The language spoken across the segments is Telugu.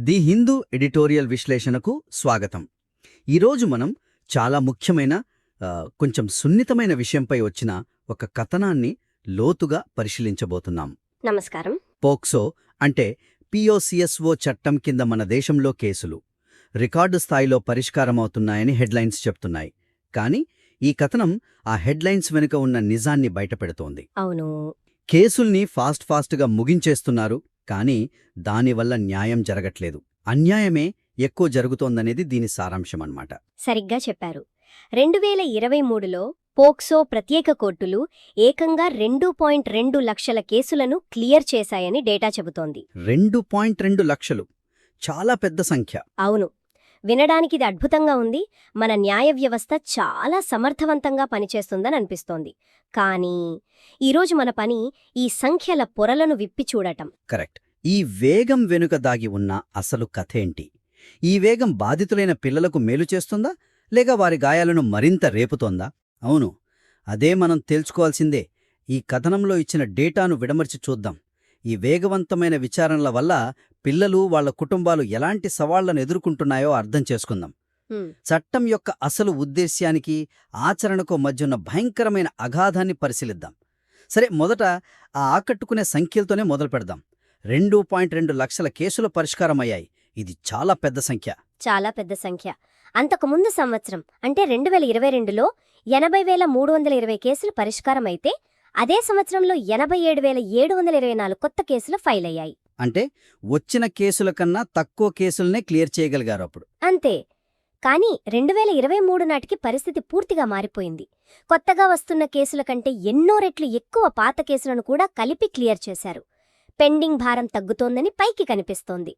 ది హిందూ ఎడిటోరియల్ విశ్లేషణకు స్వాగతం. ఈరోజు మనం చాలా ముఖ్యమైన కొంచెం సున్నితమైన విషయంపై వచ్చిన ఒక కథనాన్ని లోతుగా పరిశీలించబోతున్నాం. నమస్కారం. పోక్సో అంటే పిఓసిఎస్ఓ చట్టం కింద మన దేశంలో కేసులు రికార్డు స్థాయిలో పరిష్కారమవుతున్నాయని హెడ్లైన్స్ చెప్తున్నాయి. కానీ ఈ కథనం ఆ హెడ్లైన్స్ వెనుక ఉన్న నిజాన్ని బయటపెడుతోంది. అవును, కేసుల్ని ఫాస్ట్గా ముగించేస్తున్నారు, కానీ దానివల్ల న్యాయం జరగట్లేదు. అన్యాయమే ఎక్కువ జరుగుతోందనేది దీని సారాంశమన్నమాట. సరిగ్గా చెప్పారు. 2023లో పోక్సో ప్రత్యేక కోర్టులు ఏకంగా 2.2 లక్షల కేసులను క్లియర్ చేశాయని డేటా చెబుతోంది. 2.2 లక్షలు చాలా పెద్ద సంఖ్య. అవును, వినడానికిది అద్భుతంగా ఉంది. మన న్యాయ వ్యవస్థ చాలా సమర్థవంతంగా పనిచేస్తుందని అనిపిస్తోంది. కానీ ఈరోజు మన పని ఈ సంఖ్యల పొరలను విప్పి చూడటం. కరెక్ట్. ఈ వేగం వెనుక దాగి ఉన్న అసలు కథేంటి? ఈ వేగం బాధితులైన పిల్లలకు మేలు చేస్తుందా, లేక వారి గాయాలను మరింత రేపుతోందా? అవును, అదే మనం తేల్చుకోవాల్సిందే. ఈ కథనంలో ఇచ్చిన డేటాను విడమర్చి చూద్దాం. ఈ వేగవంతమైన విచారణల వల్ల పిల్లలు, వాళ్ల కుటుంబాలు ఎలాంటి సవాళ్లను ఎదుర్కొంటున్నాయో అర్థం చేసుకుందాం. చట్టం యొక్క అసలు ఉద్దేశ్యానికి, ఆచరణకు మధ్యున్న భయంకరమైన అగాధాన్ని పరిశీలిద్దాం. సరే, మొదట ఆ ఆకట్టుకునే సంఖ్యలతోనే మొదలు పెడదాం. 2.2 లక్షల కేసుల పరిష్కారమయ్యాయి. ఇది చాలా పెద్ద సంఖ్య. చాలా పెద్ద సంఖ్య. అంతకుముందు సంవత్సరం అంటే 2022లో 80,320 కేసులు పరిష్కారమైతే, అదే సంవత్సరంలో 87,724 కొత్త కేసులు ఫైల్ అయ్యాయి. అంటే వచ్చిన కేసుల కన్నా తక్కువ కేసులనే క్లియర్ చేయగలిగారు అప్పుడు. అంతే. కానీ 2023 నాటికి పరిస్థితి పూర్తిగా మారిపోయింది. కొత్తగా వస్తున్న కేసుల కంటే ఎన్నో రెట్లు ఎక్కువ పాత కేసులను కూడా కలిపి క్లియర్ చేశారు. పెండింగ్ భారం తగ్గుతోందని పైకి కనిపిస్తోంది.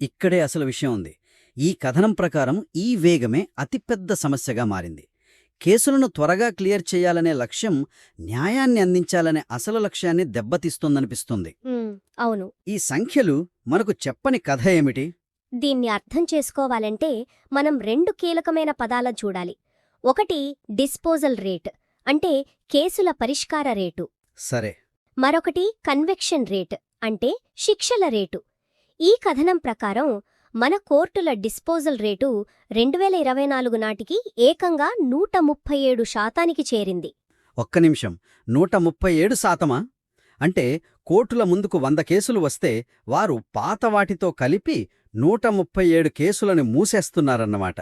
ఇక్కడే అసలు విషయం ఉంది. ఈ కథనం ప్రకారం ఈ వేగమే అతిపెద్ద సమస్యగా మారింది. కేసులను త్వరగా క్లియర్ చేయాలనే లక్ష్యం న్యాయాన్ని అందించాలనే అసలు లక్ష్యాన్ని దెబ్బతీస్తోందనిపిస్తుంది. అవును. ఈ సంఖ్యలు మనకు చెప్పని కథ ఏమిటి? దీన్ని అర్థం చేసుకోవాలంటే మనం 2 కీలకమైన పదాల చూడాలి. ఒకటి డిస్పోజల్ రేట్, అంటే కేసుల పరిష్కార రేటు. సరే. మరొకటి కన్వెక్షన్ రేట్, అంటే శిక్షల రేటు. ఈ కథనం ప్రకారం మన కోర్టుల డిస్పోజల్ రేటు 2024 నాటికి ఏకంగా 137% చేరింది. ఒక్క నిమిషం, 137%? అంటే కోర్టుల ముందుకు 100 కేసులు వస్తే వారు పాత వాటితో కలిపి 137 కేసులను మూసేస్తున్నారన్నమాట.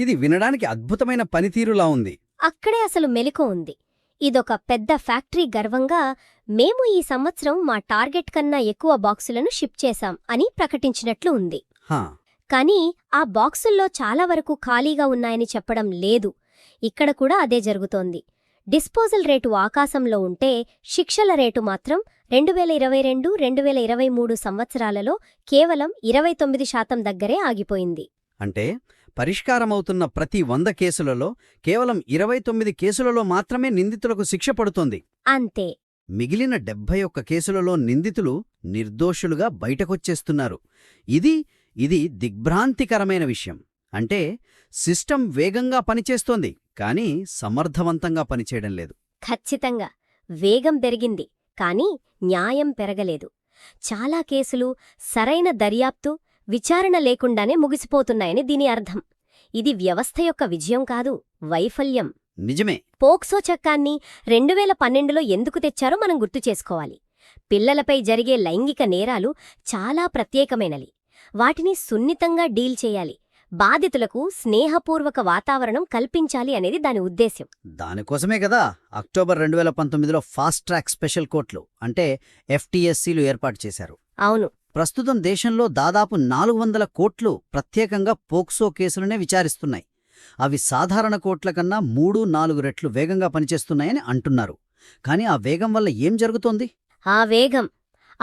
ఇది వినడానికి అద్భుతమైన పనితీరులా ఉంది. అక్కడే అసలు మెలిక ఉంది. ఇదొక పెద్ద ఫ్యాక్టరీ గర్వంగా మేము ఈ సంవత్సరం మా టార్గెట్ కన్నా ఎక్కువ బాక్సులను షిప్ చేశాం అని ప్రకటించినట్లు ఉంది. కానీ ఆ బాక్సుల్లో చాలా వరకు ఖాళీగా ఉన్నాయని చెప్పడం లేదు. ఇక్కడ కూడా అదే జరుగుతోంది. డిస్పోజల్ రేటు ఆకాశంలో ఉంటే శిక్షల రేటు మాత్రం 2022-2023 సంవత్సరాలలో కేవలం 29% దగ్గరే ఆగిపోయింది. అంటే పరిష్కారమవుతున్న ప్రతి 100 కేసులలో కేవలం 29 కేసులలో మాత్రమే నిందితులకు శిక్ష పడుతోంది. అంతే. మిగిలిన 71 కేసులలో నిందితులు నిర్దోషులుగా బయటకొచ్చేస్తున్నారు. ఇది దిగ్భ్రాంతికరమైన విషయం. అంటే సిస్టమ్ వేగంగా పనిచేస్తోంది, కానీ సమర్థవంతంగా పనిచేయడం లేదు. ఖచ్చితంగా వేగం పెరిగింది, కానీ న్యాయం పెరగలేదు. చాలా కేసులు సరైన దర్యాప్తు, విచారణ లేకుండానే ముగిసిపోతున్నాయని దీని అర్థం. ఇది వ్యవస్థ యొక్క విజయం కాదు, వైఫల్యం. నిజమే. పోక్సో చట్టాన్ని 2012లో ఎందుకు తెచ్చారో మనం గుర్తు చేసుకోవాలి. పిల్లలపై జరిగే లైంగిక నేరాలు చాలా ప్రత్యేకమైనవి. వాటిని సున్నితంగా డీల్ చేయాలి. బాధితులకు స్నేహపూర్వక వాతావరణం కల్పించాలి అనేది దాని ఉద్దేశ్యం. దానికోసమే కదా అక్టోబర్ 2019లో ఫాస్ట్ ట్రాక్ స్పెషల్ కోర్టులు అంటే FTSCలు ఏర్పాటు చేశారు. అవును. ప్రస్తుతం దేశంలో దాదాపు 400 కోర్టులు ప్రత్యేకంగా పోక్సో కేసులనే విచారిస్తున్నాయి. అవి సాధారణ కోర్టుల కన్నా 3-4 రెట్లు వేగంగా పనిచేస్తున్నాయని అంటున్నారు. కానీ ఆ వేగం వల్ల ఏం జరుగుతోంది?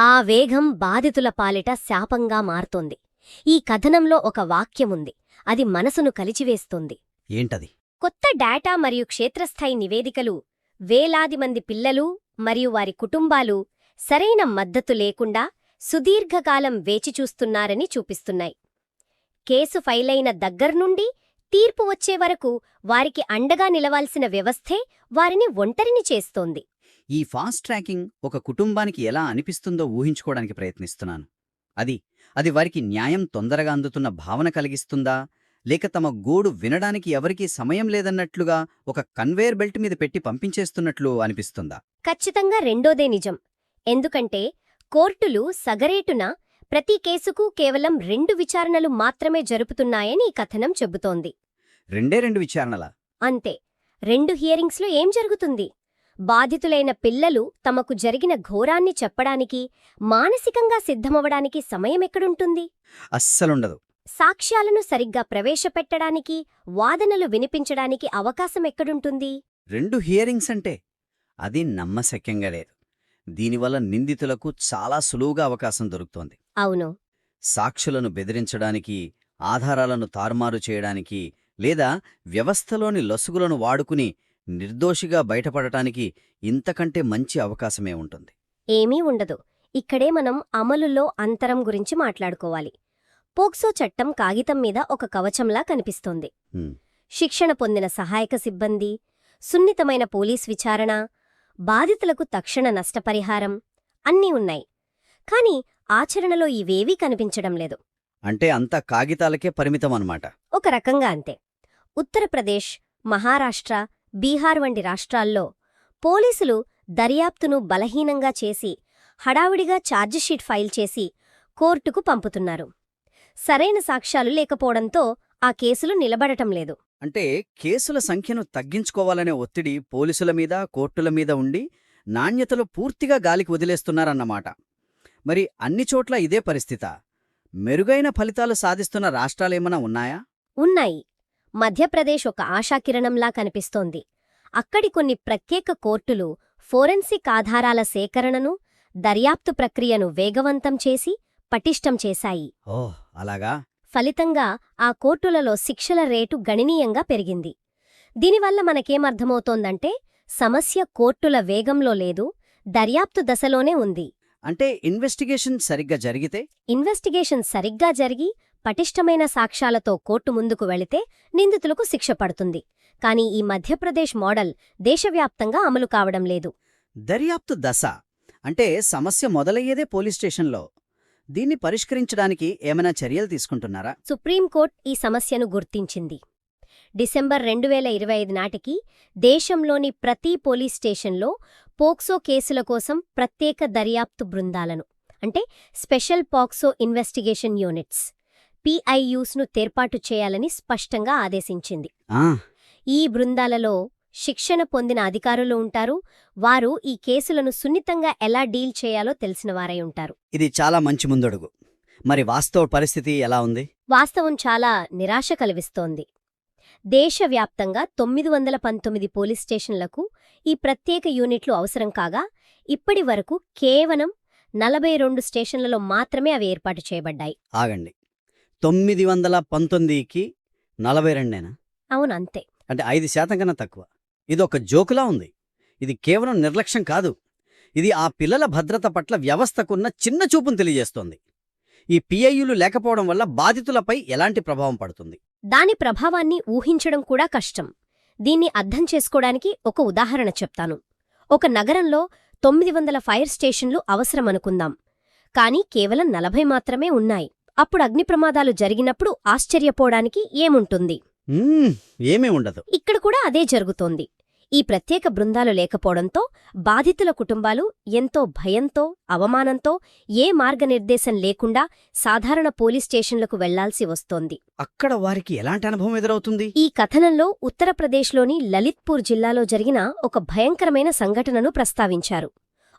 ఆ వేగం బాధితుల పాలిట శాపంగా మారుతోంది. ఈ కథనంలో ఒక వాక్యముంది, అది మనసును కలిచివేస్తోంది. ఏంటది? కొత్త డేటా మరియు క్షేత్రస్థాయి నివేదికలు వేలాది మంది పిల్లలు మరియు వారి కుటుంబాలు సరైన మద్దతు లేకుండా సుదీర్ఘకాలం వేచిచూస్తున్నారని చూపిస్తున్నాయి. కేసు ఫైలైన దగ్గర్నుండి తీర్పు వచ్చే వరకు వారికి అండగా నిలవాల్సిన వ్యవస్థే వారిని ఒంటరిని చేస్తోంది. ఈ ఫాస్ట్ ట్రాకింగ్ ఒక కుటుంబానికి ఎలా అనిపిస్తుందో ఊహించుకోవడానికి ప్రయత్నిస్తున్నాను. అది అది వారికి న్యాయం తొందరగా అందుతున్న భావన కలిగిస్తుందా, లేక తమ గోడు వినడానికి ఎవరికీ సమయం లేదన్నట్లుగా ఒక కన్వేయర్ బెల్ట్ మీద పెట్టి పంపించేస్తున్నట్లు అనిపిస్తుందా? ఖచ్చితంగా రెండోదే నిజం. ఎందుకంటే కోర్టులు సగరేటున ప్రతి కేసుకు కేవలం 2 విచారణలు మాత్రమే జరుపుతున్నాయని ఈ కథనం చెబుతోంది. రెండే 2 విచారణలా? అంతే. 2 హియరింగ్స్లో ఏం జరుగుతుంది? బాధితులైన పిల్లలు తమకు జరిగిన ఘోరాన్ని చెప్పడానికి, మానసికంగా సిద్ధమవడానికి సమయమెక్కడుంటుంది? అస్సలుండదు. సాక్ష్యాలను సరిగ్గా ప్రవేశపెట్టడానికి, వాదనలు వినిపించడానికి అవకాశమెక్కడుంటుంది? 2 హియరింగ్స్ అంటే అది నమ్మశక్యంగా లేదు. దీనివల్ల నిందితులకు చాలా సులువుగా అవకాశం దొరుకుతోంది. అవును. సాక్షులను బెదిరించడానికి, ఆధారాలను తారుమారు చేయడానికి, లేదా వ్యవస్థలోని లొసుగులను వాడుకుని నిర్దోషిగా బయటపడటానికి ఇంతకంటే మంచి అవకాశమే ఉంటుంది. ఏమీ ఉండదు. ఇక్కడే మనం అమలులో అంతరం గురించి మాట్లాడుకోవాలి. పోక్సో చట్టం కాగితం మీద ఒక కవచంలా కనిపిస్తోంది. హ్మ్. శిక్షణ పొందిన సహాయక సిబ్బంది, సున్నితమైన పోలీస్ విచారణ, బాధితులకు తక్షణ నష్టపరిహారం అన్నీ ఉన్నాయి. కాని ఆచరణలో ఇవేవీ కనిపించడం లేదు. అంటే అంతా కాగితాలకే పరిమితమన్నమాట. ఒక రకంగా అంతే. ఉత్తరప్రదేశ్, మహారాష్ట్ర, బీహార్ వంటి రాష్ట్రాల్లో పోలీసులు దర్యాప్తును బలహీనంగా చేసి, హడావుడిగా ఛార్జిషీట్ ఫైల్ చేసి కోర్టుకు పంపుతున్నారు. సరైన సాక్ష్యాలు లేకపోవడంతో ఆ కేసులు నిలబడటం లేదు. అంటే కేసుల సంఖ్యను తగ్గించుకోవాలనే ఒత్తిడి పోలీసుల మీద, కోర్టుల మీద ఉండి నాణ్యతలో పూర్తిగా గాలికి వదిలేస్తున్నారన్నమాట. మరి అన్ని చోట్ల ఇదే పరిస్థితా? మెరుగైన ఫలితాలు సాధిస్తున్న రాష్ట్రాలేమన్నా ఉన్నాయా? ఉన్నాయి. మధ్యప్రదేశ్ ఒక ఆశాకిరణంలా కనిపిస్తోంది. అక్కడి కొన్ని ప్రత్యేక కోర్టులు ఫోరెన్సిక్ ఆధారాల సేకరణను, దర్యాప్తు ప్రక్రియను వేగవంతం చేసి పటిష్టం చేశాయి. ఓహ్, అలాగా? ఫలితంగా ఆ కోర్టులలో శిక్షల రేటు గణనీయంగా పెరిగింది. దీనివల్ల మనకేమర్థమవుతోందంటే సమస్య కోర్టుల వేగంలో లేదు, దర్యాప్తు దశలోనే ఉంది. అంటే ఇన్వెస్టిగేషన్ సరిగ్గా జరిగితే? ఇన్వెస్టిగేషన్ సరిగ్గా జరిగి పటిష్టమైన సాక్ష్యాలతో కోర్టు ముందుకు వెళితే నిందితులకు శిక్ష పడుతుంది. కానీ ఈ మధ్యప్రదేశ్ మోడల్ దేశవ్యాప్తంగా అమలు కావడం లేదు. దర్యాప్తు దశ అంటే సమస్య మొదలయ్యేదే పోలీస్ స్టేషన్లో. దీన్ని పరిష్కరించడానికి ఏమైనా చర్యలు తీసుకుంటున్నారా? సుప్రీంకోర్టు ఈ సమస్యను గుర్తించింది. డిసెంబర్ 2025 నాటికి దేశంలోని ప్రతి పోలీస్ స్టేషన్లో పోక్సో కేసుల కోసం ప్రత్యేక దర్యాప్తు బృందాలను, అంటే స్పెషల్ పాక్సో ఇన్వెస్టిగేషన్ యూనిట్స్ PIUsను ఏర్పాటు చేయాలని స్పష్టంగా ఆదేశించింది. ఈ బృందాలలో శిక్షణ పొందిన అధికారులు ఉంటారు. వారు ఈ కేసులను సున్నితంగా ఎలా డీల్ చేయాలో తెలిసినవారై ఉంటారు. ఇది చాలా మంచి ముందడుగు. మరి వాస్తవ పరిస్థితి ఎలా ఉంది? వాస్తవం చాలా నిరాశ కలిగిస్తోంది. దేశవ్యాప్తంగా 919 పోలీస్ స్టేషన్లకు ఈ ప్రత్యేక యూనిట్లు అవసరం కాగా, ఇప్పటి వరకు కేవలం 42 స్టేషన్లలో మాత్రమే అవి ఏర్పాటు చేయబడ్డాయి. ఆగండి, 919కి 42నేనా? అవునంతే. అంటే 5% కన్నా తక్కువ. ఇదొక జోకులా ఉంది. ఇది కేవలం నిర్లక్ష్యం కాదు. ఇది ఆ పిల్లల భద్రత పట్ల వ్యవస్థకున్న చిన్న చూపును తెలియజేస్తోంది. ఈ PIUలు లేకపోవడం వల్ల బాధితులపై ఎలాంటి ప్రభావం పడుతుంది? దాని ప్రభావాన్ని ఊహించడం కూడా కష్టం. దీన్ని అర్థం చేసుకోవడానికి ఒక ఉదాహరణ చెప్తాను. ఒక నగరంలో 900 ఫైర్ స్టేషన్లు అవసరమనుకుందాం. కానీ కేవలం 40 మాత్రమే ఉన్నాయి. అప్పుడు అగ్ని ప్రమాదాలు జరిగినప్పుడు ఆశ్చర్యపోవడానికి ఏముంటుంది? ఏమీ ఉండదు. ఇక్కడ కూడా అదే జరుగుతోంది. ఈ ప్రత్యేక బృందాలు లేకపోవడంతో బాధితుల కుటుంబాలు ఎంతో భయంతో, అవమానంతో, ఏ మార్గనిర్దేశం లేకుండా సాధారణ పోలీస్ స్టేషన్లకు వెళ్లాల్సి వస్తోంది. అక్కడ వారికి ఎలాంటి అనుభవం ఎదురవుతుంది? ఈ కథనంలో ఉత్తరప్రదేశ్లోని లలిత్పూర్ జిల్లాలో జరిగిన ఒక భయంకరమైన సంఘటనను ప్రస్తావించారు.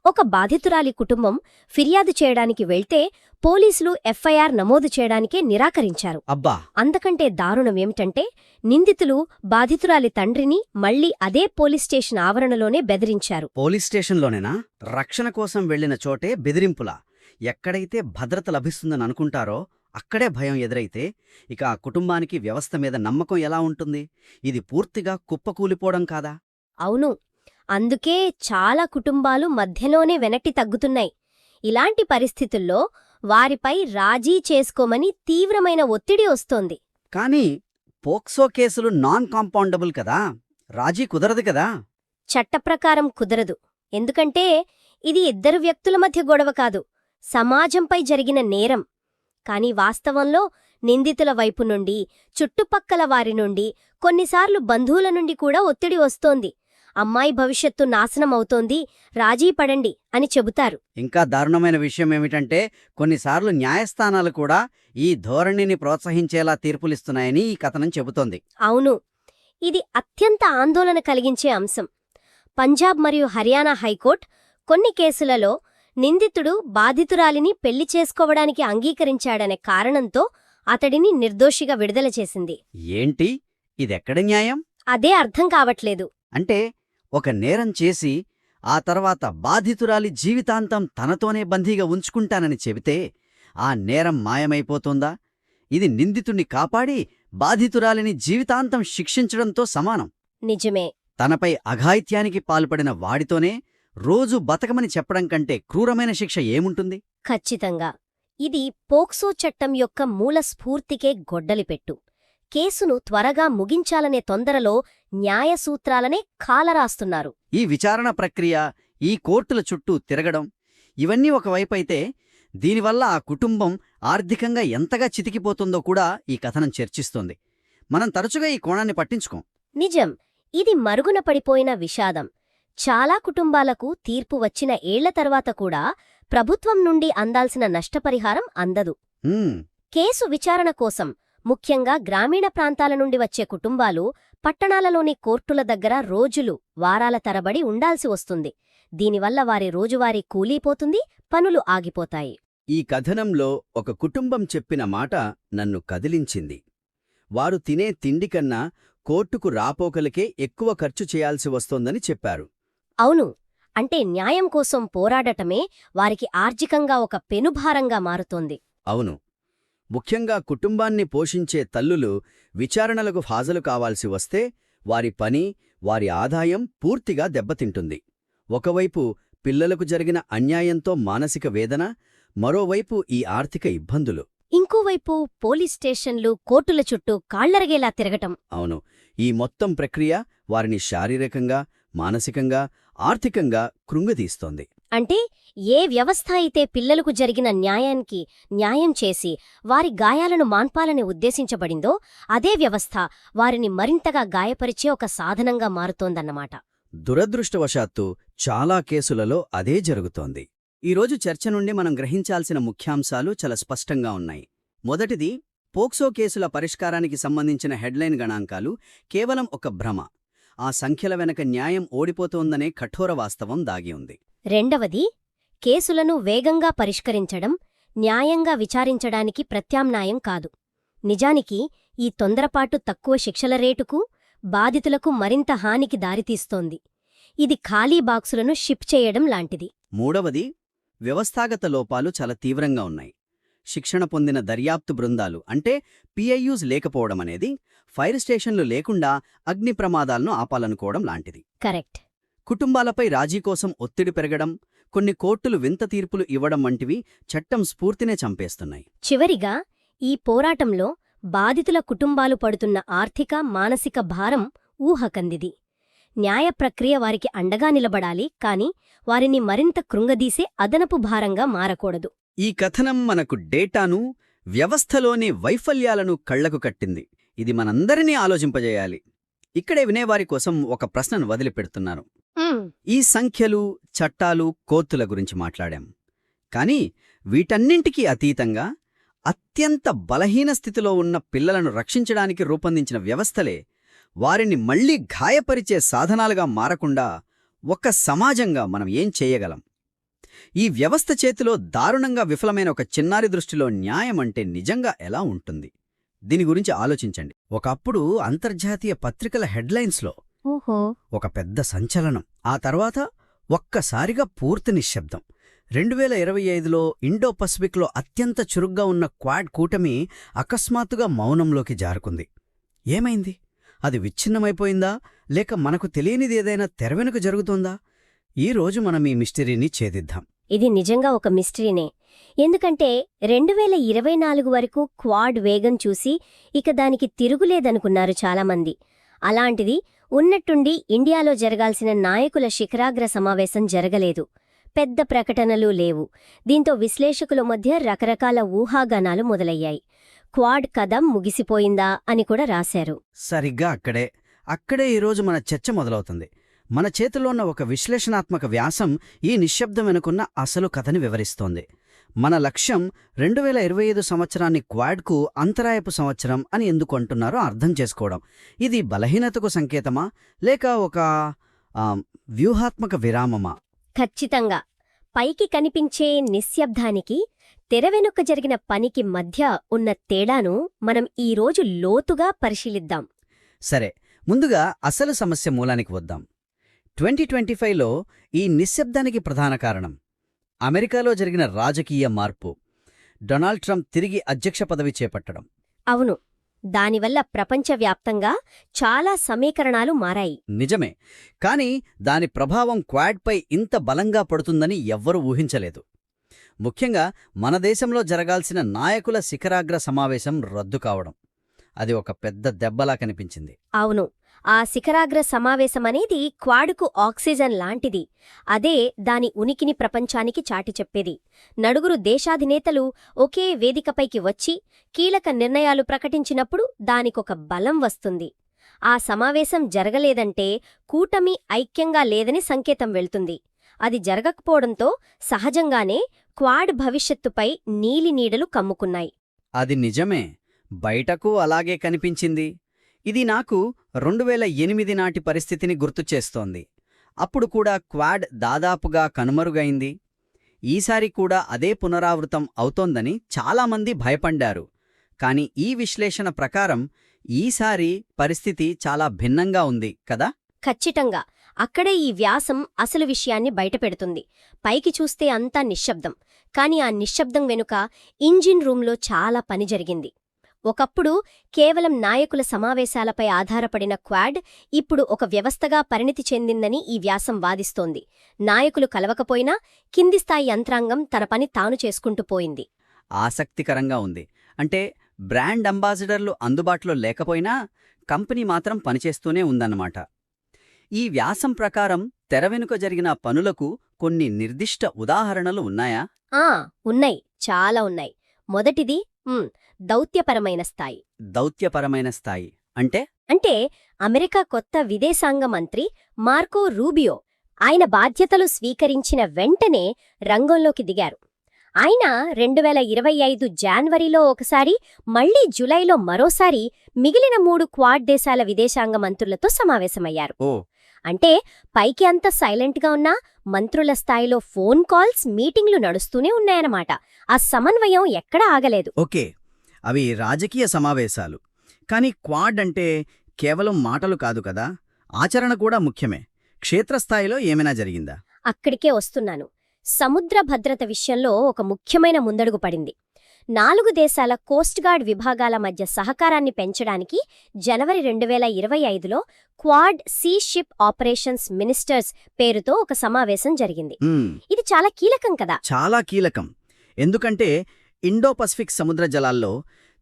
ఒక బాధితురాలి కుటుంబం ఫిర్యాదు చేయడానికి వెళ్తే పోలీసులు FIR నమోదు చేయడానికే నిరాకరించారు. అబ్బా! అంతకంటే దారుణమేమిటంటే నిందితులు బాధితురాలి తండ్రిని మళ్లీ అదే పోలీస్ స్టేషన్ ఆవరణలోనే బెదిరించారు. పోలీస్ స్టేషన్లోనేనా? రక్షణ కోసం వెళ్లిన చోటే బెదిరింపులా? ఎక్కడైతే భద్రత లభిస్తుందని అనుకుంటారో అక్కడే భయం ఎదురైతే ఇక ఆ కుటుంబానికి వ్యవస్థ మీద నమ్మకం ఎలా ఉంటుంది? ఇది పూర్తిగా కుప్పకూలిపోవడం కాదా? అవును. అందుకే చాలా కుటుంబాలు మధ్యలోనే వెనక్కి తగ్గుతున్నాయి. ఇలాంటి పరిస్థితుల్లో వారిపై రాజీ చేసుకోమని తీవ్రమైన ఒత్తిడి వస్తోంది. కానీ పోక్సో కేసులు నాన్ కాంపౌండబుల్ కదా, రాజీ కుదరదు కదా? చట్టప్రకారం కుదరదు. ఎందుకంటే ఇది ఇద్దరు వ్యక్తుల మధ్య గొడవ కాదు, సమాజంపై జరిగిన నేరం. కాని వాస్తవంలో నిందితుల వైపు నుండి, చుట్టుపక్కల వారి నుండి, కొన్నిసార్లు బంధువుల నుండి కూడా ఒత్తిడి వస్తోంది. అమ్మాయి భవిష్యత్తు నాశనమవుతోంది, రాజీ పడండి అని చెబుతారు. ఇంకా దారుణమైన విషయం ఏమిటంటే కొన్నిసార్లు న్యాయస్థానాలు కూడా ఈ ధోరణిని ప్రోత్సహించేలా తీర్పులిస్తున్నాయని ఈ కథనం చెబుతోంది. అవును, ఇది అత్యంత ఆందోళన కలిగించే అంశం. పంజాబ్ మరియు హర్యానా హైకోర్టు కొన్ని కేసులలో నిందితుడు బాధితురాలిని పెళ్లి చేసుకోవడానికి అంగీకరించాడనే కారణంతో అతడిని నిర్దోషిగా విడుదల చేసింది. ఏంటి ఇదెక్కడ న్యాయం? అదే అర్థం కావట్లేదు. అంటే ఒక నేరం చేసి ఆ తర్వాత బాధితురాలి జీవితాంతం తనతోనే బందీగా ఉంచుకుంటానని చెబితే ఆ నేరం మాయమైపోతుందా? ఇది నిందితుణ్ణి కాపాడి బాధితురాలిని జీవితాంతం శిక్షించడంతో సమానం. నిజమే. తనపై అఘాయిత్యానికి పాల్పడిన వాడితోనే రోజు బతకమని చెప్పడం కంటే క్రూరమైన శిక్ష ఏముంటుంది? ఖచ్చితంగా. ఇది పోక్సో చట్టం యొక్క మూల స్ఫూర్తికే గొడ్డలిపెట్టు. కేసును త్వరగా ముగించాలనే తొందరలో న్యాయసూత్రాలనే కాలరాస్తున్నారు. ఈ విచారణ ప్రక్రియ, ఈ కోర్టుల చుట్టూ తిరగడం, ఇవన్నీ ఒకవైపైతే దీనివల్ల ఆ కుటుంబం ఆర్థికంగా ఎంతగా చితికిపోతుందో కూడా ఈ కథనం చర్చిస్తోంది. మనం తరచుగా ఈ కోణాన్ని పట్టించుకోం. నిజం, ఇది మరుగున పడిపోయిన విషాదం. చాలా కుటుంబాలకు తీర్పు వచ్చిన ఏళ్ల తర్వాత కూడా ప్రభుత్వం నుండి అందాల్సిన నష్టపరిహారం అందదు. కేసు విచారణ కోసం ముఖ్యంగా గ్రామీణ ప్రాంతాల నుండి వచ్చే కుటుంబాలు పట్టణాలలోని కోర్టుల దగ్గర రోజులు, వారాల తరబడి ఉండాల్సి వస్తుంది. దీనివల్ల వారి రోజువారీ కూలీపోతుంది, పనులు ఆగిపోతాయి. ఈ కథనంలో ఒక కుటుంబం చెప్పిన మాట నన్ను కదిలించింది. వారు తినే తిండికన్నా కోర్టుకు రాపోకలకే ఎక్కువ ఖర్చు చేయాల్సి వస్తోందని చెప్పారు. అవును, అంటే న్యాయం కోసం పోరాడటమే వారికి ఆర్థికంగా ఒక పెనుభారంగా మారుతోంది. అవును, ముఖ్యంగా కుటుంబాన్ని పోషించే తల్లులు విచారణలకు హాజరు కావాల్సి వస్తే వారి పని, వారి ఆదాయం పూర్తిగా దెబ్బతింటుంది. ఒకవైపు పిల్లలకు జరిగిన అన్యాయంతో మానసిక వేదన, మరోవైపు ఈ ఆర్థిక ఇబ్బందులు. ఇంకోవైపు పోలీస్ స్టేషన్లు, కోర్టుల చుట్టూ కాళ్లరగేలా తిరగటం. అవును, ఈ మొత్తం ప్రక్రియ వారిని శారీరకంగా, మానసికంగా, ఆర్థికంగా కృంగదీస్తోంది. అంటే ఏ వ్యవస్థ అయితే పిల్లలకు జరిగిన న్యాయానికి న్యాయం చేసి వారి గాయాలను మాన్పాలని ఉద్దేశించబడిందో అదే వ్యవస్థ వారిని మరింతగా గాయపరిచే ఒక సాధనంగా మారుతోందన్నమాట. దురదృష్టవశాత్తు చాలా కేసులలో అదే జరుగుతోంది. ఈరోజు చర్చ నుండి మనం గ్రహించాల్సిన ముఖ్యాంశాలు చాలా స్పష్టంగా ఉన్నాయి. మొదటిది, పోక్సో కేసుల పరిష్కారానికి సంబంధించిన హెడ్లైన్ గణాంకాలు కేవలం ఒక భ్రమ. ఆ సంఖ్యల వెనక న్యాయం ఓడిపోతోందనే కఠోర వాస్తవం దాగి ఉంది. రెండవది, కేసులను వేగంగా పరిష్కరించడం న్యాయంగా విచారించడానికి ప్రత్యామ్నాయం కాదు. నిజానికి ఈ తొందరపాటు తక్కువ శిక్షల రేటుకు, బాధితులకు మరింత హానికి దారితీస్తోంది. ఇది ఖాళీ బాక్సులను షిప్ చేయడం లాంటిది. మూడవది, వ్యవస్థాగత లోపాలు చాలా తీవ్రంగా ఉన్నాయి. శిక్షణ పొందిన దర్యాప్తు బృందాలు అంటే పిఐయూస్ లేకపోవడమనేది, ఫైర్ స్టేషన్లు లేకుండా అగ్ని ప్రమాదాలను ఆపాలనుకోవడం లాంటిది. కరెక్ట్. కుటుంబాలపై రాజీ కోసం ఒత్తిడి పెరగడం, కొన్ని కోర్టులు వింత తీర్పులు ఇవ్వడం వంటివి చట్టం స్ఫూర్తినే చంపేస్తున్నాయి. చివరిగా, ఈ పోరాటంలో బాధితుల కుటుంబాలు పడుతున్న ఆర్థిక, మానసిక భారం ఊహకందిది. న్యాయ ప్రక్రియ వారికి అండగా నిలబడాలి, కాని వారిని మరింత కృంగదీసే అదనపు భారంగా మారకూడదు. ఈ కథనం మనకు డేటాను, వ్యవస్థలోని వైఫల్యాలను కళ్లకు కట్టింది. ఇది మనందరినీ ఆలోచింపజేయాలి. ఇక్కడే వినేవారి కోసం ఒక ప్రశ్నను వదిలిపెడుతున్నాను. ఈ సంఖ్యలు, చట్టాలు, కోర్టుల గురించి మాట్లాడాం. కానీ వీటన్నింటికీ అతీతంగా అత్యంత బలహీన స్థితిలో ఉన్న పిల్లలను రక్షించడానికి రూపొందించిన వ్యవస్థలే వారిని మళ్లీ గాయపరిచే సాధనాలుగా మారకుండా ఒక సమాజంగా మనం ఏం చేయగలం? ఈ వ్యవస్థ చేతిలో దారుణంగా విఫలమైన ఒక చిన్నారి దృష్టిలో న్యాయం అంటే నిజంగా ఎలా ఉంటుంది? దీని గురించి ఆలోచించండి. ఒకప్పుడు అంతర్జాతీయ పత్రికల హెడ్లైన్స్లో ఒక పెద్ద సంచలనం. ఆ తర్వాత ఒక్కసారిగా పూర్తి నిశ్శబ్దం. 2025లో ఇండో పసిఫిక్లో అత్యంత చురుగ్గా ఉన్న క్వాడ్ కూటమి అకస్మాత్తుగా మౌనంలోకి జారుకుంది. ఏమైంది? అది విచ్ఛిన్నమైపోయిందా, లేక మనకు తెలియనిది ఏదైనా తెరవెనుక జరుగుతోందా? ఈరోజు మనం ఈ మిస్టరీని ఛేదిద్దాం. ఇది నిజంగా ఒక మిస్టరీనే. ఎందుకంటే 2024 వరకు క్వాడ్ వేగం చూసి ఇక దానికి తిరుగులేదనుకున్నారు చాలామంది. అలాంటిది ఉన్నట్టుండి ఇండియాలో జరగాల్సిన నాయకుల శిఖరాగ్ర సమావేశం జరగలేదు. పెద్ద ప్రకటనలు లేవు. దీంతో విశ్లేషకుల మధ్య రకరకాల ఊహాగానాలు మొదలయ్యాయి. క్వాడ్ కథ ముగిసిపోయిందా అని కూడా రాశారు. సరిగ్గా అక్కడే ఈరోజు మన చర్చ మొదలవుతుంది. మన చేతిలో ఉన్న ఒక విశ్లేషణాత్మక వ్యాసం ఈ నిశ్శబ్దం వెనుకున్న అసలు కథని వివరిస్తోంది. మన లక్ష్యం 2025 సంవత్సరాన్ని క్వాడ్కు అంతరాయపు సంవత్సరం అని ఎందుకు అంటున్నారో అర్థం చేసుకోవడం. ఇది బలహీనతకు సంకేతమా లేక ఒక వ్యూహాత్మక విరామమా? ఖచ్చితంగా. పైకి కనిపించే నిశ్శబ్దానికి, తెర వెనుక జరిగిన పనికి మధ్య ఉన్న తేడాను మనం ఈరోజు లోతుగా పరిశీలిద్దాం. సరే, ముందుగా అసలు సమస్య మూలానికి వద్దాం. 2025లో ఈ నిశ్శబ్దానికి ప్రధాన కారణం అమెరికాలో జరిగిన రాజకీయ మార్పు. డొనాల్డ్ ట్రంప్ తిరిగి అధ్యక్ష పదవి చేపట్టడం. అవును, దానివల్ల ప్రపంచవ్యాప్తంగా చాలా సమీకరణాలు మారాయి. నిజమే, కానీ దాని ప్రభావం క్వాడ్పై ఇంత బలంగా పడుతుందని ఎవ్వరూ ఊహించలేదు. ముఖ్యంగా మన దేశంలో జరగాల్సిన నాయకుల శిఖరాగ్ర సమావేశం రద్దు కావడం. అది ఒక పెద్ద దెబ్బలా కనిపించింది. అవును, ఆ శిఖరాగ్ర సమావేశమనేది క్వాడ్కు ఆక్సిజన్ లాంటిది. అదే దాని ఉనికిని ప్రపంచానికి చాటి చెప్పేది. నలుగురు దేశాధినేతలు ఒకే వేదికపైకి వచ్చి కీలక నిర్ణయాలు ప్రకటించినప్పుడు దానికొక బలం వస్తుంది. ఆ సమావేశం జరగలేదంటే కూటమి ఐక్యంగా లేదని సంకేతం వెళ్తుంది. అది జరగకపోవడంతో సహజంగానే క్వాడ్ భవిష్యత్తుపై నీలినీడలు కమ్ముకున్నాయి. అది నిజమే, బయటకు అలాగే కనిపించింది. ఇది నాకు 2008 నాటి పరిస్థితిని గుర్తుచేస్తోంది. అప్పుడు కూడా క్వాడ్ దాదాపుగా కనుమరుగైంది. ఈసారి కూడా అదే పునరావృతం అవుతోందని చాలామంది భయపడ్డారు. కాని ఈ విశ్లేషణ ప్రకారం ఈసారి పరిస్థితి చాలా భిన్నంగా ఉంది కదా? ఖచ్చితంగా. అక్కడే ఈ వ్యాసం అసలు విషయాన్ని బయటపెడుతుంది. పైకి చూస్తే అంతా నిశ్శబ్దం, కాని ఆ నిశ్శబ్దం వెనుక ఇంజిన్ రూంలో చాలా పని జరిగింది. ఒకప్పుడు కేవలం నాయకుల సమావేశాలపై ఆధారపడిన క్వాడ్ ఇప్పుడు ఒక వ్యవస్థగా పరిణితి చెందిందని ఈ వ్యాసం వాదిస్తోంది. నాయకులు కలవకపోయినా కింది స్థాయి యంత్రాంగం తన పని తాను చేసుకుంటూ పోయింది. ఆసక్తికరంగా ఉంది. అంటే బ్రాండ్ అంబాసిడర్లు అందుబాటులో లేకపోయినా కంపెనీ మాత్రం పనిచేస్తూనే ఉందన్నమాట. ఈ వ్యాసం ప్రకారం తెర వెనుక జరిగిన పనులకు కొన్ని నిర్దిష్ట ఉదాహరణలు ఉన్నాయా? ఉన్నాయి, చాలా ఉన్నాయి. మొదటిది దౌత్యపరమైన స్థాయి. దౌత్యపరమైన స్థాయి అంటే అమెరికా కొత్త విదేశాంగ మంత్రి మార్కో రూబియో ఆయన బాధ్యతలు స్వీకరించిన వెంటనే రంగంలోకి దిగారు. ఆయన 2025 జాన్వరిలో ఒకసారి, మళ్లీ జులైలో మరోసారి మిగిలిన 3 క్వాడ్ దేశాల విదేశాంగ మంత్రులతో సమావేశమయ్యారు. అంటే పైకి అంత సైలెంట్గా ఉన్నా మంత్రుల స్థాయిలో ఫోన్ కాల్స్, మీటింగ్లు నడుస్తూనే ఉన్నాయన్నమాట. ఆ సమన్వయం ఎక్కడా ఆగలేదు. ఓకే, అవి రాజకీయ సమావేశాలు. కాని క్వాడ్ అంటే కేవలం మాటలు కాదు కదా, ఆచరణ కూడా ముఖ్యమే. క్షేత్రస్థాయిలో ఏమైనా జరిగిందా? అక్కడికే వస్తున్నాను. సముద్ర భద్రత విషయంలో ఒక ముఖ్యమైన ముందడుగు పడింది. 4 దేశాల కోస్ట్గార్డ్ విభాగాల మధ్య సహకారాన్ని పెంచడానికి జనవరి 2025లో Quad sea ship operations ministers పేరుతో ఒక సమావేశం జరిగింది. ఇది చాలా కీలకం కదా? చాలా కీలకం. ఎందుకంటే ఇండో పసిఫిక్ సముద్ర జలాల్లో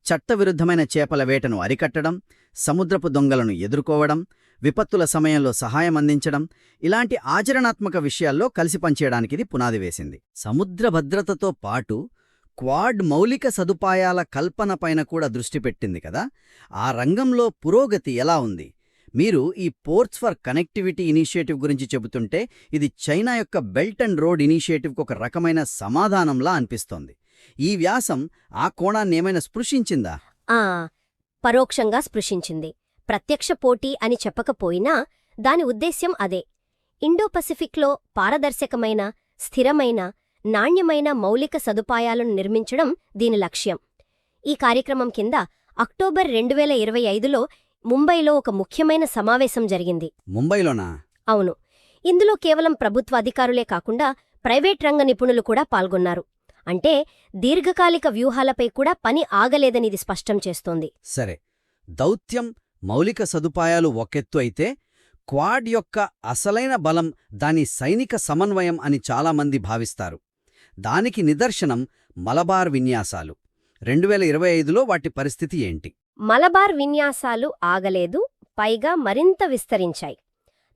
చట్టవిరుద్ధమైన చేపల వేటను అరికట్టడం, సముద్రపు దొంగలను ఎదుర్కోవడం, విపత్తుల సమయంలో సహాయం అందించడం, ఇలాంటి ఆచరణాత్మక విషయాల్లో కలిసి పనిచేయడానికి ఇది పునాది వేసింది. సముద్ర భద్రతతో పాటు క్వాడ్ మౌలిక సదుపాయాల కల్పనపైన కూడా దృష్టి పెట్టింది కదా. ఆ రంగంలో పురోగతి ఎలా ఉంది? మీరు ఈ పోర్ట్స్ ఫర్ కనెక్టివిటీ ఇనిషియేటివ్ గురించి చెబుతుంటే ఇది చైనా యొక్క బెల్ట్ అండ్ రోడ్ ఇనిషియేటివ్కు ఒక రకమైన సమాధానంలా అనిపిస్తోంది. ఈ వ్యాసం ఆ కోణాన్నేమైనా స్పృశించిందా? పరోక్షంగా స్పృశించింది. ప్రత్యక్ష పోటీ అని చెప్పకపోయినా దాని ఉద్దేశ్యం అదే. ఇండో పసిఫిక్లో పారదర్శకమైన, స్థిరమైన, నాణ్యమైన మౌలిక సదుపాయాలను నిర్మించడం దీని లక్ష్యం. ఈ కార్యక్రమం కింద అక్టోబర్ 2025లో ముంబైలో ఒక ముఖ్యమైన సమావేశం జరిగింది. ముంబైలోనా? అవును. ఇందులో కేవలం ప్రభుత్వ అధికారులే కాకుండా ప్రైవేట్ రంగ నిపుణులు కూడా పాల్గొన్నారు. అంటే దీర్ఘకాలిక వ్యూహాలపై కూడా పని ఆగలేదనిది స్పష్టం చేస్తోంది. సరే, దౌత్యం, మౌలిక సదుపాయాలు ఒకెత్తు అయితే క్వాడ్ యొక్క అసలైన బలం దాని సైనిక సమన్వయం అని చాలామంది భావిస్తారు. దానికి నిదర్శనం మలబార్ విన్యాసాలు. 2025లో వాటి పరిస్థితి ఏంటి? మలబార్ విన్యాసాలు ఆగలేదు, పైగా మరింత విస్తరించాయి.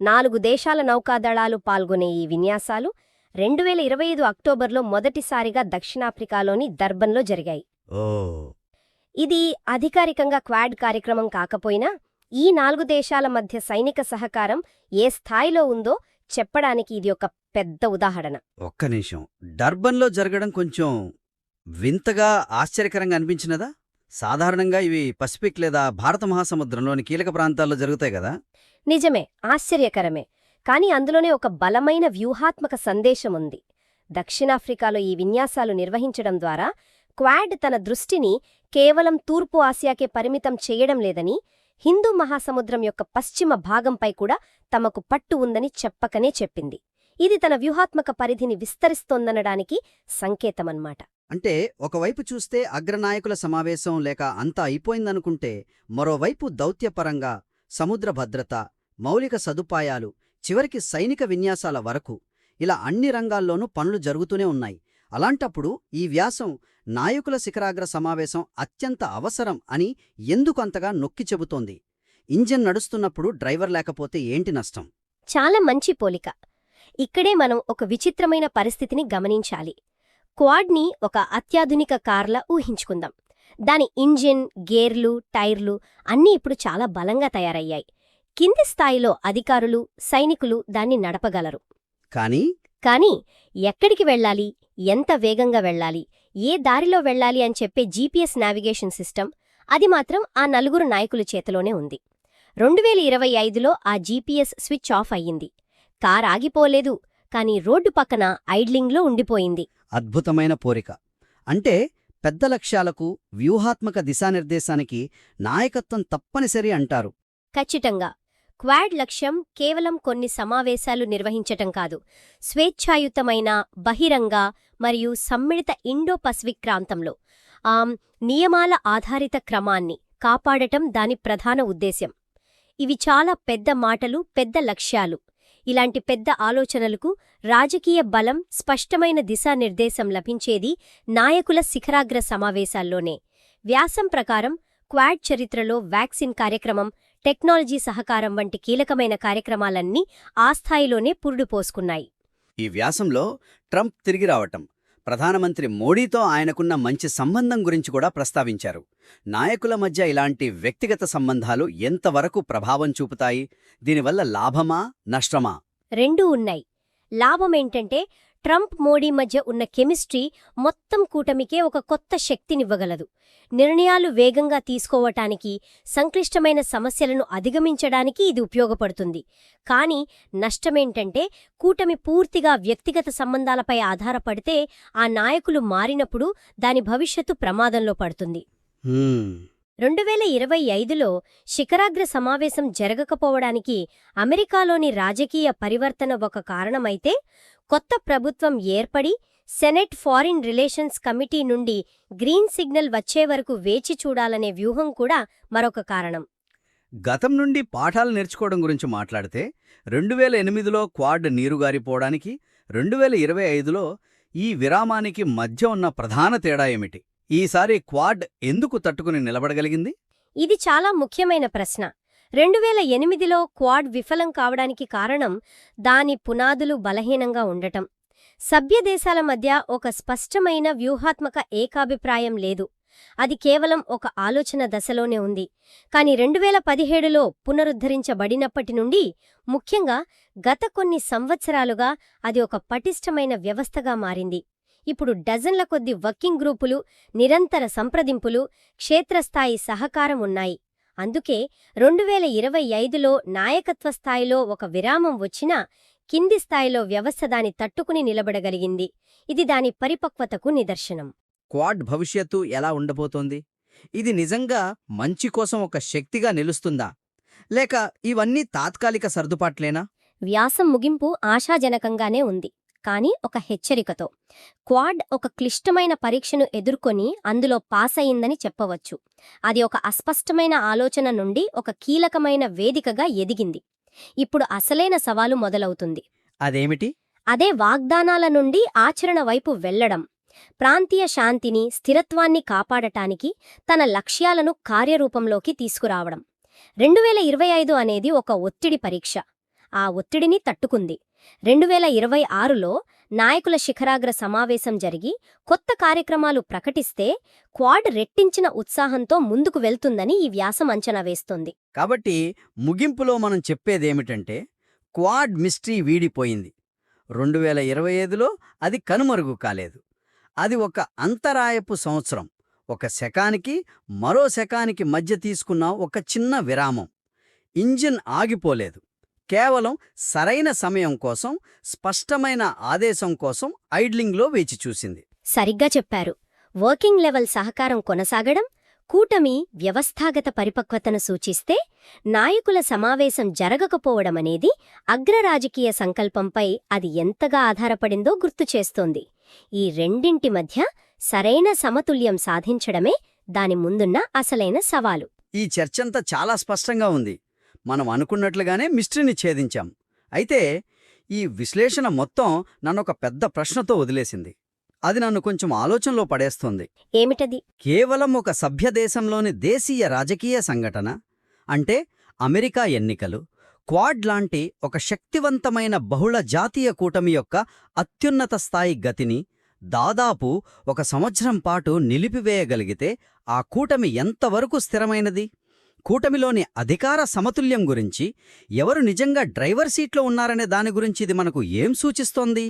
4 దేశాల నౌకాదళాలు పాల్గొనే ఈ విన్యాసాలు 2025 అక్టోబర్లో మొదటిసారిగా దక్షిణాఫ్రికాలోని దర్బన్లో జరిగాయి. ఓ ఇది అధికారికంగా క్వాడ్ కార్యక్రమం కాకపోయినా ఈ 4 దేశాల మధ్య సైనిక సహకారం ఏ స్థాయిలో ఉందో చెప్పడానికి ఇది ఒక పెద్ద ఉదాహరణ. ఒక్క నిమిషం, డర్బన్లో జరగడం కొంచెం వింతగా ఆశ్చర్యకరంగా అనిపించినదా? సాధారణంగా ఇవి పసిఫిక్ లేదా భారత మహాసముద్రంలోని కీలక ప్రాంతాల్లో జరుగుతాయి కదా. నిజమే, ఆశ్చర్యకరమే. కానీ అందులోనే ఒక బలమైన వ్యూహాత్మక సందేశముంది. దక్షిణాఫ్రికాలో ఈ విన్యాసాలు నిర్వహించడం ద్వారా క్వాడ్ తన దృష్టిని కేవలం తూర్పు ఆసియాకే పరిమితం చేయడం లేదని, హిందూ మహాసముద్రం యొక్క పశ్చిమ భాగంపై కూడా తమకు పట్టు ఉందని చెప్పకనే చెప్పింది. ఇది తన వ్యూహాత్మక పరిధిని విస్తరిస్తోందనడానికి సంకేతమన్నమాట. అంటే ఒకవైపు చూస్తే అగ్రనాయకుల సమావేశం లేక అంతా అయిపోయిందనుకుంటే, మరోవైపు దౌత్యపరంగా సముద్ర భద్రత, మౌలిక సదుపాయాలు, చివరికి సైనిక విన్యాసాల వరకు ఇలా అన్ని రంగాల్లోనూ పనులు జరుగుతూనే ఉన్నాయి. అలాంటప్పుడు ఈ వ్యాసం నాయకుల శిఖరాగ్ర సమావేశం అత్యంత అవసరం అని ఎందుకు అంతగా నొక్కి చెబుతోంది? ఇంజిన్ నడుస్తున్నప్పుడు డ్రైవర్ లేకపోతే ఏంటి నష్టం? చాలా మంచి పోలిక. ఇక్కడే మనం ఒక విచిత్రమైన పరిస్థితిని గమనించాలి. క్వాడ్ని ఒక అత్యాధునిక కార్లా ఊహించుకుందాం. దాని ఇంజిన్, గేర్లు, టైర్లు అన్నీ ఇప్పుడు చాలా బలంగా తయారయ్యాయి. కింది స్థాయిలో అధికారులు, సైనికులు దాన్ని నడపగలరు. కానీ ఎక్కడికి వెళ్ళాలి, ఎంత వేగంగా వెళ్ళాలి, ఏ దారిలో వెళ్ళాలి అని చెప్పే జీపీఎస్ నావిగేషన్ సిస్టమ్, అది మాత్రం ఆ 4 నాయకుల చేతిలోనే ఉంది. 2025లో ఆ జీపీఎస్ స్విచ్ ఆఫ్ అయ్యింది. కార్ ఆగిపోలేదు, కానీ రోడ్డు పక్కన ఐడ్లింగ్లో ఉండిపోయింది. అద్భుతమైన పోలిక. అంటే పెద్ద లక్ష్యాలకు, వ్యూహాత్మక దిశానిర్దేశానికి నాయకత్వం తప్పనిసరి అంటారు. ఖచ్చితంగా. క్వాడ్ లక్ష్యం కేవలం కొన్ని సమావేశాలు నిర్వహించటం కాదు, స్వేచ్ఛాయుతమైన, బహిరంగ మరియు సమ్మిళిత ఇండో పసిఫిక్ ప్రాంతంలో నియమాల ఆధారిత క్రమాన్ని కాపాడటం దాని ప్రధాన ఉద్దేశ్యం. ఇవి చాలా పెద్ద మాటలు, పెద్ద లక్ష్యాలు. ఇలాంటి పెద్ద ఆలోచనలకు రాజకీయ బలం, స్పష్టమైన దిశానిర్దేశం లభించేది నాయకుల శిఖరాగ్ర సమావేశాల్లోనే. వ్యాసం ప్రకారం క్వాడ్ చరిత్రలో వ్యాక్సిన్ కార్యక్రమం, టెక్నాలజీ సహకారం వంటి కీలకమైన కార్యక్రమాలన్నీ ఆ స్థాయిలోనే పురుడుపోసుకున్నాయి. ఈ వ్యాసంలో ట్రంప్ తిరిగి రావటం, ప్రధానమంత్రి మోడీతో ఆయనకున్న మంచి సంబంధం గురించి కూడా ప్రస్తావించారు. నాయకుల మధ్య ఇలాంటి వ్యక్తిగత సంబంధాలు ఎంతవరకు ప్రభావం చూపుతాయి? దీనివల్ల లాభమా, నష్టమా? రెండూ ఉన్నాయి. లాభమేంటంటే, ట్రంప్, మోడీ మధ్య ఉన్న కెమిస్ట్రీ మొత్తం కూటమికే ఒక కొత్త శక్తినివ్వగలదు. నిర్ణయాలు వేగంగా తీసుకోవటానికి, సంక్లిష్టమైన సమస్యలను అధిగమించడానికి ఇది ఉపయోగపడుతుంది. కానీ నష్టమేంటంటే, కూటమి పూర్తిగా వ్యక్తిగత సంబంధాలపై ఆధారపడితే ఆ నాయకులు మారినప్పుడు దాని భవిష్యత్తు ప్రమాదంలో పడుతుంది. 2025లో శిఖరాగ్ర సమావేశం జరగకపోవడానికి అమెరికాలోని రాజకీయ పరివర్తన ఒక కారణమైతే, కొత్త ప్రభుత్వం ఏర్పడి సెనెట్ ఫారిన్ రిలేషన్స్ కమిటీ నుండి గ్రీన్ సిగ్నల్ వచ్చే వరకు వేచి చూడాలనే వ్యూహం కూడా మరొక కారణం. గతం నుండి పాఠాలు నేర్చుకోవడం గురించి మాట్లాడితే, 2008లో క్వాడ్ నీరుగారిపోవడానికి, 2025లో ఈ విరామానికి మధ్య ఉన్న ప్రధాన తేడా ఏమిటి? ఈసారి క్వాడ్ ఎందుకు తట్టుకుని నిలబడగలిగింది? ఇది చాలా ముఖ్యమైన ప్రశ్న. 2008లో క్వాడ్ విఫలం కావడానికి కారణం దాని పునాదులు బలహీనంగా ఉండటం. సభ్యదేశాల మధ్య ఒక స్పష్టమైన వ్యూహాత్మక ఏకాభిప్రాయం లేదు. అది కేవలం ఒక ఆలోచన దశలోనే ఉంది. కాని 2017లో పునరుద్ధరించబడినప్పటి నుండి, ముఖ్యంగా గత కొన్ని సంవత్సరాలుగా అది ఒక పటిష్టమైన వ్యవస్థగా మారింది. ఇప్పుడు డజన్ల కొద్ది వర్కింగ్ గ్రూపులు, నిరంతర సంప్రదింపులు, క్షేత్రస్థాయి సహకారం ఉన్నాయి. అందుకే 2025లో నాయకత్వ స్థాయిలో ఒక విరామం వచ్చినా, కింది స్థాయిలో వ్యవస్థ దాని తట్టుకుని నిలబడగలిగింది. ఇది దాని పరిపక్వతకు నిదర్శనం. క్వాడ్ భవిష్యత్తు ఎలా ఉండబోతోంది? ఇది నిజంగా మంచి కోసం ఒక శక్తిగా నిలుస్తుందా, లేక ఇవన్నీ తాత్కాలిక సర్దుబాట్లేనా? వ్యాసం ముగింపు ఆశాజనకంగానే ఉంది, కానీ ఒక హెచ్చరికతో. క్వాడ్ ఒక క్లిష్టమైన పరీక్షను ఎదుర్కొని అందులో పాస్ అయిందని చెప్పవచ్చు. అది ఒక అస్పష్టమైన ఆలోచన నుండి ఒక కీలకమైన వేదికగా ఎదిగింది. ఇప్పుడు అసలైన సవాలు మొదలవుతుంది. అదేమిటి? అదే వాగ్దానాల నుండి ఆచరణ వైపు వెళ్లడం. ప్రాంతీయ శాంతిని, స్థిరత్వాన్ని కాపాడటానికి తన లక్ష్యాలను కార్యరూపంలోకి తీసుకురావడం. 2025 అనేది ఒక ఒత్తిడి పరీక్ష. ఆ ఒత్తిడిని తట్టుకుంది. 2026లో నాయకుల శిఖరాగ్ర సమావేశం జరిగి కొత్త కార్యక్రమాలు ప్రకటిస్తే క్వాడ్ రెట్టించిన ఉత్సాహంతో ముందుకు వెళ్తుందని ఈ వ్యాసం అంచనా వేస్తోంది. కాబట్టి ముగింపులో మనం చెప్పేదేమిటంటే క్వాడ్ మిస్టరీ వీడిపోయింది. 2025లో అది కనుమరుగు కాలేదు. అది ఒక అంతరాయపు సంవత్సరం. ఒక శకానికి మరో శకానికి మధ్య తీసుకున్న ఒక చిన్న విరామం. ఇంజిన్ ఆగిపోలేదు. కేవలం సరైన సమయం కోసం, స్పష్టమైన ఆదేశం కోసం ఐడ్లింగ్లో వేచి చూసింది. సరిగ్గా చెప్పారు. వర్కింగ్ లెవెల్ సహకారం కొనసాగడం, కూటమి వ్యవస్థాగత పరిపక్వతను సూచిస్తే, నాయకుల సమావేశం జరగకపోవడమనేది అగ్రరాజకీయ సంకల్పంపై అది ఎంతగా ఆధారపడిందో గుర్తుచేస్తోంది. ఈ రెండింటి మధ్య సరైన సమతుల్యం సాధించడమే దాని ముందున్న అసలైన సవాలు. ఈ చర్చంతా చాలా స్పష్టంగా ఉంది. మనం అనుకున్నట్లుగానే మిస్టరీని ఛేదించాం. అయితే ఈ విశ్లేషణ మొత్తం నన్నొక పెద్ద ప్రశ్నతో వదిలేసింది. అది నన్ను కొంచెం ఆలోచనలో పడేస్తోంది. ఏమిటది? కేవలం ఒక సభ్యదేశంలోని దేశీయ రాజకీయ సంఘటన అంటే అమెరికా ఎన్నికలు, క్వాడ్ లాంటి ఒక శక్తివంతమైన బహుళ జాతీయ కూటమి యొక్క అత్యున్నత స్థాయి గతిని దాదాపు ఒక సంవత్సరం పాటు నిలిపివేయగలిగితే ఆ కూటమి ఎంతవరకు స్థిరమైనది? కూటమిలోని అధికార సమతుల్యం గురించి, ఎవరు నిజంగా డ్రైవర్ సీట్లో ఉన్నారనే దాని గురించి ఇది మనకు ఏం సూచిస్తోంది?